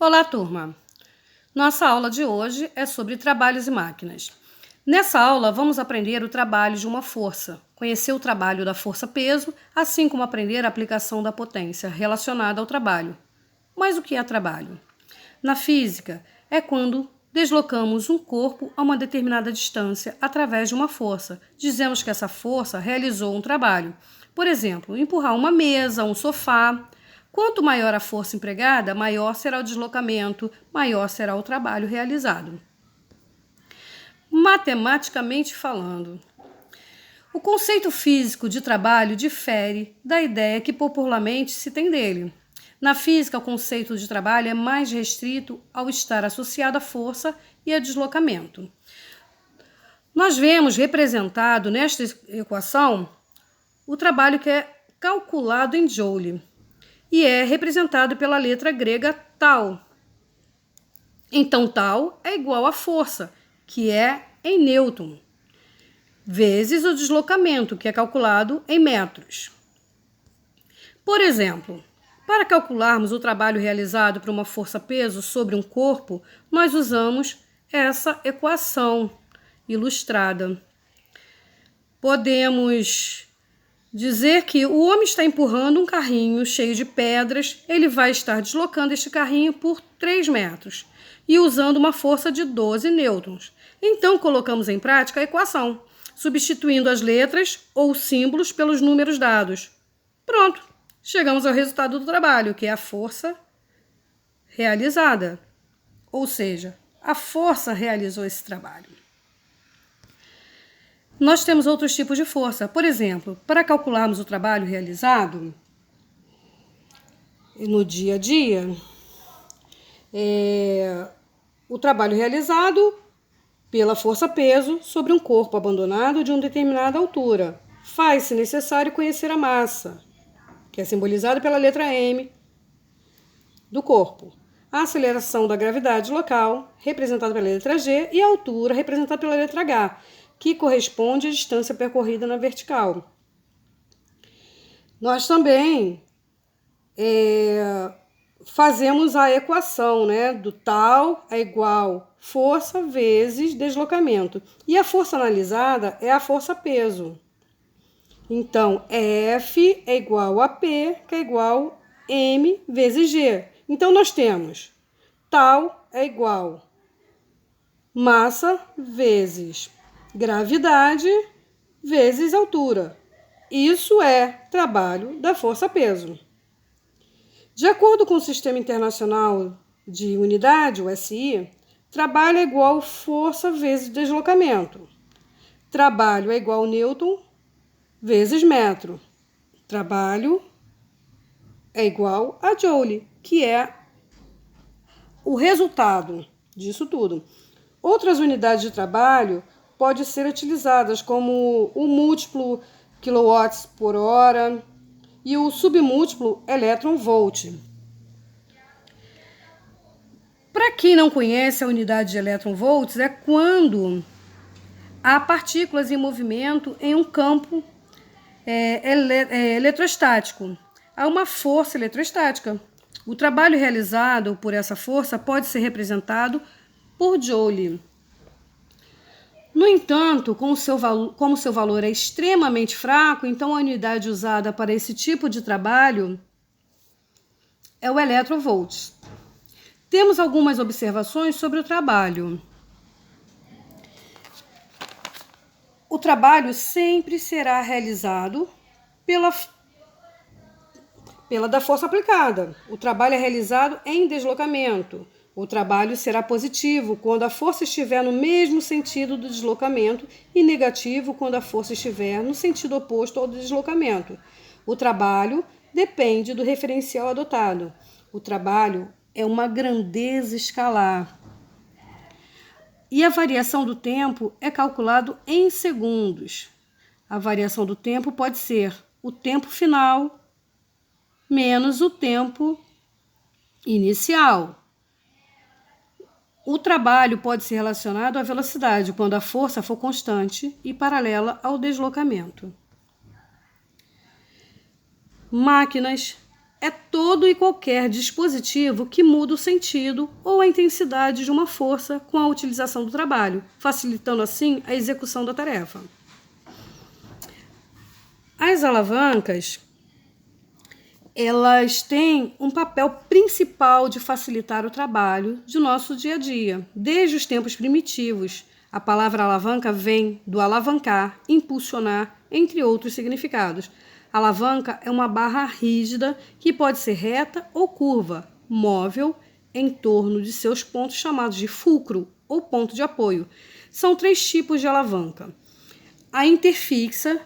Olá, turma! Nossa aula de hoje é sobre trabalhos e máquinas. Nessa aula, vamos aprender o trabalho de uma força, conhecer o trabalho da força-peso, assim como aprender a aplicação da potência relacionada ao trabalho. Mas o que é trabalho? Na física, é quando deslocamos um corpo a uma determinada distância através de uma força. Dizemos que essa força realizou um trabalho. Por exemplo, empurrar uma mesa, um sofá. Quanto maior a força empregada, maior será o deslocamento, maior será o trabalho realizado. Matematicamente falando, o conceito físico de trabalho difere da ideia que popularmente se tem dele. Na física, o conceito de trabalho é mais restrito ao estar associado à força e a deslocamento. Nós vemos representado nesta equação o trabalho que é calculado em joule e é representado pela letra grega tal. Então, tal é igual à força, que é em newton, vezes o deslocamento, que é calculado em metros. Por exemplo, para calcularmos o trabalho realizado por uma força-peso sobre um corpo, nós usamos essa equação ilustrada. Podemos dizer que o homem está empurrando um carrinho cheio de pedras, ele vai estar deslocando este carrinho por 3 metros e usando uma força de 12 nêutrons. Então, colocamos em prática a equação, substituindo as letras ou símbolos pelos números dados. Pronto, chegamos ao resultado do trabalho, que é a força realizada. Ou seja, a força realizou esse trabalho. Nós temos outros tipos de força. Por exemplo, para calcularmos o trabalho realizado no dia a dia, o trabalho realizado pela força-peso sobre um corpo abandonado de uma determinada altura. Faz-se necessário conhecer a massa, que é simbolizada pela letra M do corpo. A aceleração da gravidade local, representada pela letra G, e a altura, representada pela letra H, que corresponde à distância percorrida na vertical. Nós também fazemos a equação, do tal é igual força vezes deslocamento. E a força analisada é a força-peso. Então, F é igual a P, que é igual a M vezes G. Então, nós temos tal é igual massa vezes gravidade vezes altura. Isso é trabalho da força-peso. De acordo com o Sistema Internacional de Unidade, o SI, trabalho é igual força vezes deslocamento. Trabalho é igual newton vezes metro. Trabalho é igual a joule, que é o resultado disso tudo. Outras unidades de trabalho podem ser utilizadas como o múltiplo quilowatts por hora e o submúltiplo elétron-volt. Para quem não conhece a unidade de elétron-volts, é quando há partículas em movimento em um campo eletrostático. Há uma força eletrostática. O trabalho realizado por essa força pode ser representado por joule. No entanto, como seu valor é extremamente fraco, então a unidade usada para esse tipo de trabalho é o eletronvolt. Temos algumas observações sobre o trabalho. O trabalho sempre será realizado pela da força aplicada. O trabalho é realizado em deslocamento. O trabalho será positivo quando a força estiver no mesmo sentido do deslocamento e negativo quando a força estiver no sentido oposto ao do deslocamento. O trabalho depende do referencial adotado. O trabalho é uma grandeza escalar. E a variação do tempo é calculado em segundos. A variação do tempo pode ser o tempo final menos o tempo inicial. O trabalho pode ser relacionado à velocidade, quando a força for constante e paralela ao deslocamento. Máquinas é todo e qualquer dispositivo que muda o sentido ou a intensidade de uma força com a utilização do trabalho, facilitando assim a execução da tarefa. As alavancas, elas têm um papel principal de facilitar o trabalho de nosso dia a dia. Desde os tempos primitivos, a palavra alavanca vem do alavancar, impulsionar, entre outros significados. A alavanca é uma barra rígida que pode ser reta ou curva, móvel em torno de seus pontos chamados de fulcro ou ponto de apoio. São 3 tipos de alavanca. A interfixa,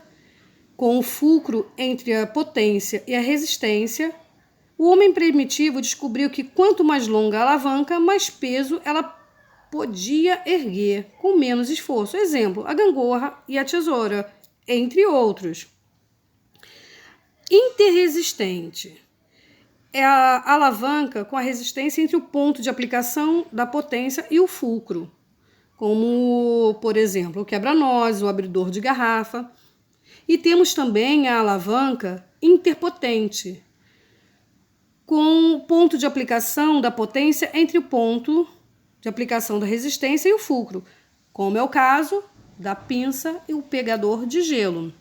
com o fulcro entre a potência e a resistência. O homem primitivo descobriu que quanto mais longa a alavanca, mais peso ela podia erguer com menos esforço. Exemplo, a gangorra e a tesoura, entre outros. Interresistente é a alavanca com a resistência entre o ponto de aplicação da potência e o fulcro, como, por exemplo, o quebra-nozes, o abridor de garrafa. E temos também a alavanca interpotente, com o ponto de aplicação da potência entre o ponto de aplicação da resistência e o fulcro, como é o caso da pinça e o pegador de gelo.